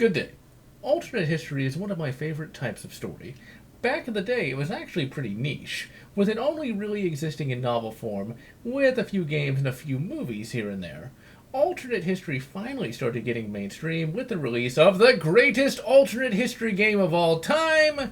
Good day. Alternate history is one of my favorite types of story. Back in the day, it was actually pretty niche, with it only really existing in novel form, with a few games and a few movies here and there. Alternate history finally started getting mainstream with the release of the greatest alternate history game of all time,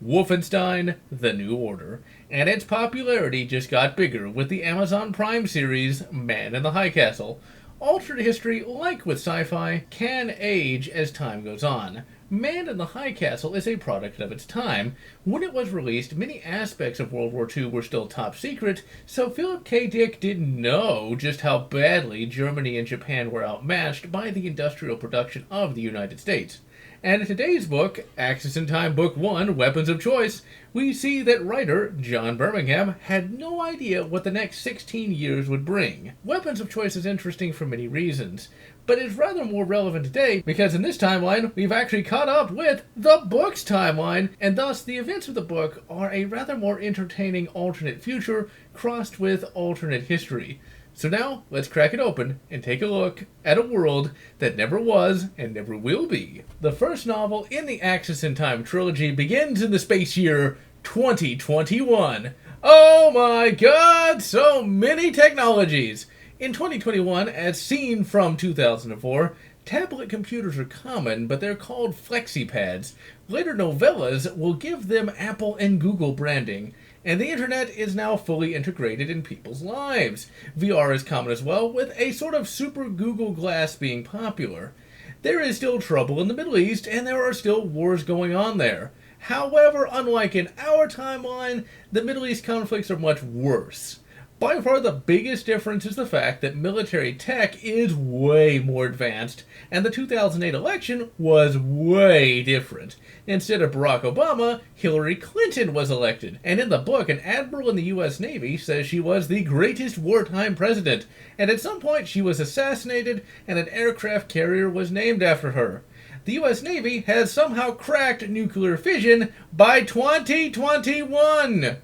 Wolfenstein: The New Order, and its popularity just got bigger with the Amazon Prime series, Man in the High Castle. Alternate history, like with sci-fi, can age as time goes on. Man in the High Castle is a product of its time. When it was released, many aspects of World War II were still top secret, so Philip K. Dick didn't know just how badly Germany and Japan were outmatched by the industrial production of the United States. And in today's book, Axis in Time Book 1, Weapons of Choice, we see that writer John Birmingham had no idea what the next 16 years would bring. Weapons of Choice is interesting for many reasons, but it's rather more relevant today because in this timeline, we've actually caught up with the book's timeline, and thus the events of the book are a rather more entertaining alternate future crossed with alternate history. So now, let's crack it open and take a look at a world that never was and never will be. The first novel in the Axis in Time trilogy begins in the space year 2021. Oh my god, so many technologies! In 2021, as seen from 2004, tablet computers are common, but they're called FlexiPads. Later novellas will give them Apple and Google branding. And the internet is now fully integrated in people's lives. VR is common as well, with a sort of super Google Glass being popular. There is still trouble in the Middle East, and there are still wars going on there. However, unlike in our timeline, the Middle East conflicts are much worse. By far the biggest difference is the fact that military tech is way more advanced, and the 2008 election was way different. Instead of Barack Obama, Hillary Clinton was elected, and in the book, an admiral in the U.S. Navy says she was the greatest wartime president, and at some point she was assassinated, and an aircraft carrier was named after her. The U.S. Navy has somehow cracked nuclear fission by 2021!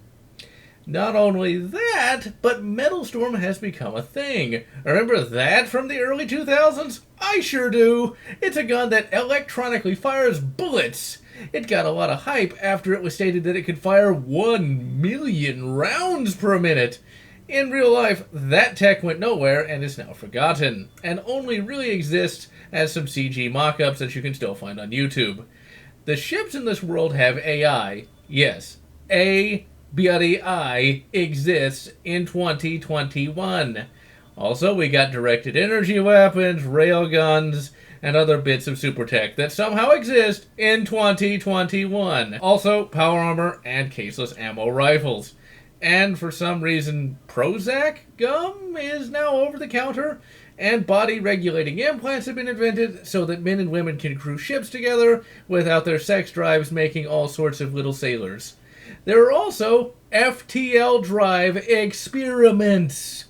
Not only that, but Metal Storm has become a thing. Remember that from the early 2000s? I sure do! It's a gun that electronically fires bullets! It got a lot of hype after it was stated that it could fire 1 million rounds per minute. In real life, that tech went nowhere and is now forgotten, and only really exists as some CG mock-ups that you can still find on YouTube. The ships in this world have AI. Yes, AI exists in 2021. Also, we got directed energy weapons, railguns, and other bits of super tech that somehow exist in 2021. Also, power armor and caseless ammo rifles. And for some reason, Prozac gum is now over the counter, and body-regulating implants have been invented so that men and women can crew ships together without their sex drives making all sorts of little sailors. There are also FTL drive experiments.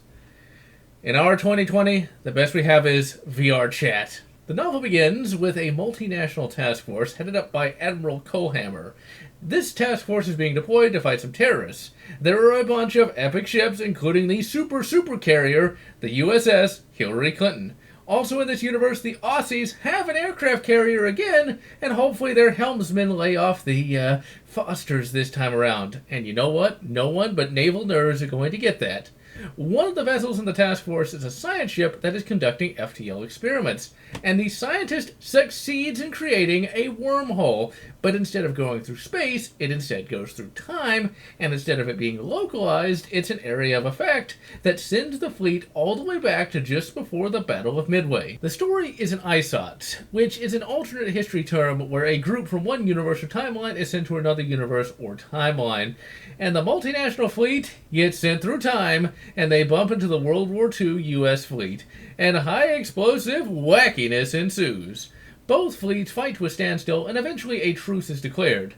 In our 2020, the best we have is VR chat. The novel begins with a multinational task force headed up by Admiral Colehammer. This task force is being deployed to fight some terrorists. There are a bunch of epic ships, including the super carrier, the USS Hillary Clinton. Also in this universe, the Aussies have an aircraft carrier again, and hopefully their helmsmen lay off the Fosters this time around. And you know what? No one but naval nerds are going to get that. One of the vessels in the task force is a science ship that is conducting FTL experiments, and the scientist succeeds in creating a wormhole, but instead of going through space, it instead goes through time, and instead of it being localized, it's an area of effect that sends the fleet all the way back to just before the Battle of Midway. The story is an ISOT, which is an alternate history term where a group from one universe or timeline is sent to another universe or timeline, and the multinational fleet gets sent through time, and they bump into the World War II U.S. fleet, and high explosive wackiness ensues. Both fleets fight to a standstill, and eventually a truce is declared.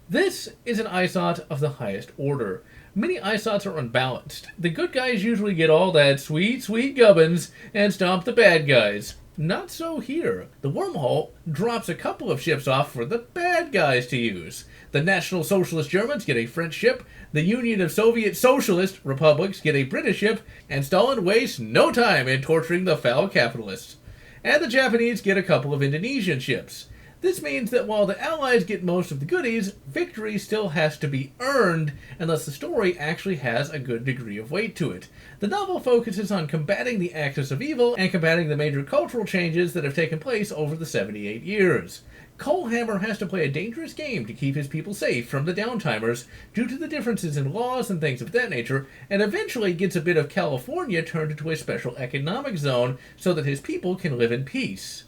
This is an ISOT of the highest order. Many ISOTs are unbalanced. The good guys usually get all that sweet gubbins and stomp the bad guys. Not so here. The wormhole drops a couple of ships off for the bad guys to use. The National Socialist Germans get a French ship, the Union of Soviet Socialist Republics get a British ship, and Stalin wastes no time in torturing the foul capitalists. And the Japanese get a couple of Indonesian ships. This means that while the Allies get most of the goodies, victory still has to be earned, and thus the story actually has a good degree of weight to it. The novel focuses on combating the axis of evil and combating the major cultural changes that have taken place over the 78 years. Coalhammer has to play a dangerous game to keep his people safe from the downtimers due to the differences in laws and things of that nature, and eventually gets a bit of California turned into a special economic zone so that his people can live in peace.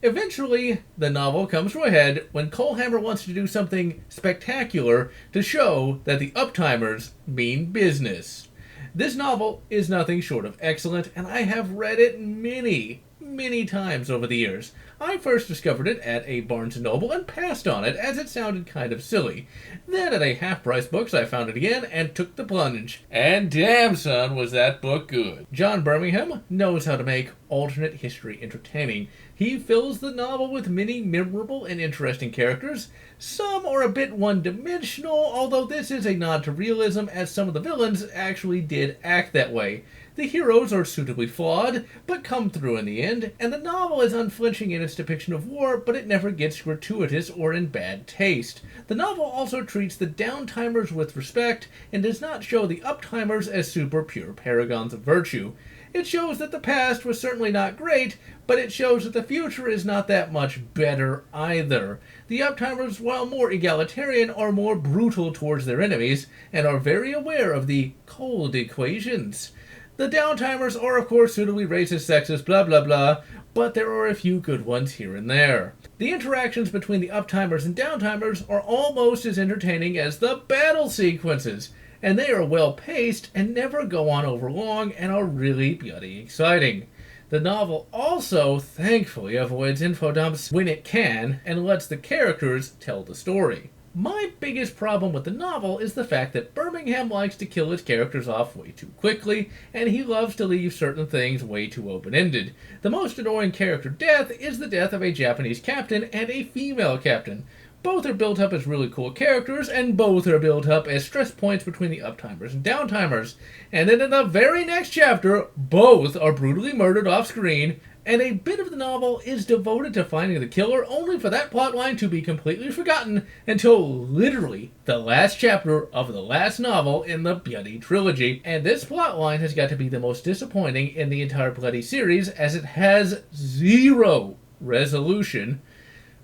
Eventually, the novel comes to a head when Coalhammer wants to do something spectacular to show that the uptimers mean business. This novel is nothing short of excellent, and I have read it many times over the years. I first discovered it at a Barnes & Noble and passed on it as it sounded kind of silly. Then at a half-price books I found it again and took the plunge. And damn son, was that book good. John Birmingham knows how to make alternate history entertaining. He fills the novel with many memorable and interesting characters. Some are a bit one-dimensional, although this is a nod to realism as some of the villains actually did act that way. The heroes are suitably flawed, but come through in the end, and the novel is unflinching in its depiction of war, but it never gets gratuitous or in bad taste. The novel also treats the downtimers with respect, and does not show the uptimers as super pure paragons of virtue. It shows that the past was certainly not great, but it shows that the future is not that much better either. The uptimers, while more egalitarian, are more brutal towards their enemies, and are very aware of the cold equations. The downtimers are of course suitably racist, sexist, blah blah blah, but there are a few good ones here and there. The interactions between the uptimers and downtimers are almost as entertaining as the battle sequences, and they are well paced and never go on over long and are really bloody exciting. The novel also, thankfully, avoids info dumps when it can and lets the characters tell the story. My biggest problem with the novel is the fact that Birmingham likes to kill his characters off way too quickly, and he loves to leave certain things way too open-ended. The most annoying character death is the death of a Japanese captain and a female captain. Both are built up as really cool characters, and both are built up as stress points between the uptimers and downtimers. And then in the very next chapter, both are brutally murdered off-screen, and a bit of the novel is devoted to finding the killer, only for that plotline to be completely forgotten until literally the last chapter of the last novel in the bloody trilogy. And this plotline has got to be the most disappointing in the entire bloody series, as it has zero resolution.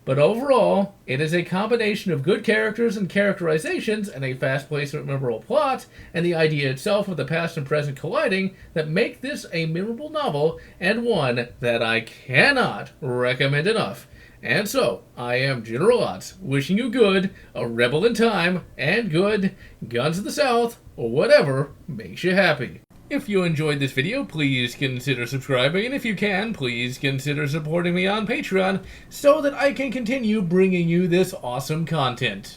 But overall, it is a combination of good characters and characterizations and a fast-paced and memorable plot, and the idea itself of the past and present colliding that make this a memorable novel, and one that I cannot recommend enough. And so, I am General Lotz, wishing you good, a rebel in time, and good guns of the South, or whatever makes you happy. If you enjoyed this video, please consider subscribing, and if you can, please consider supporting me on Patreon so that I can continue bringing you this awesome content.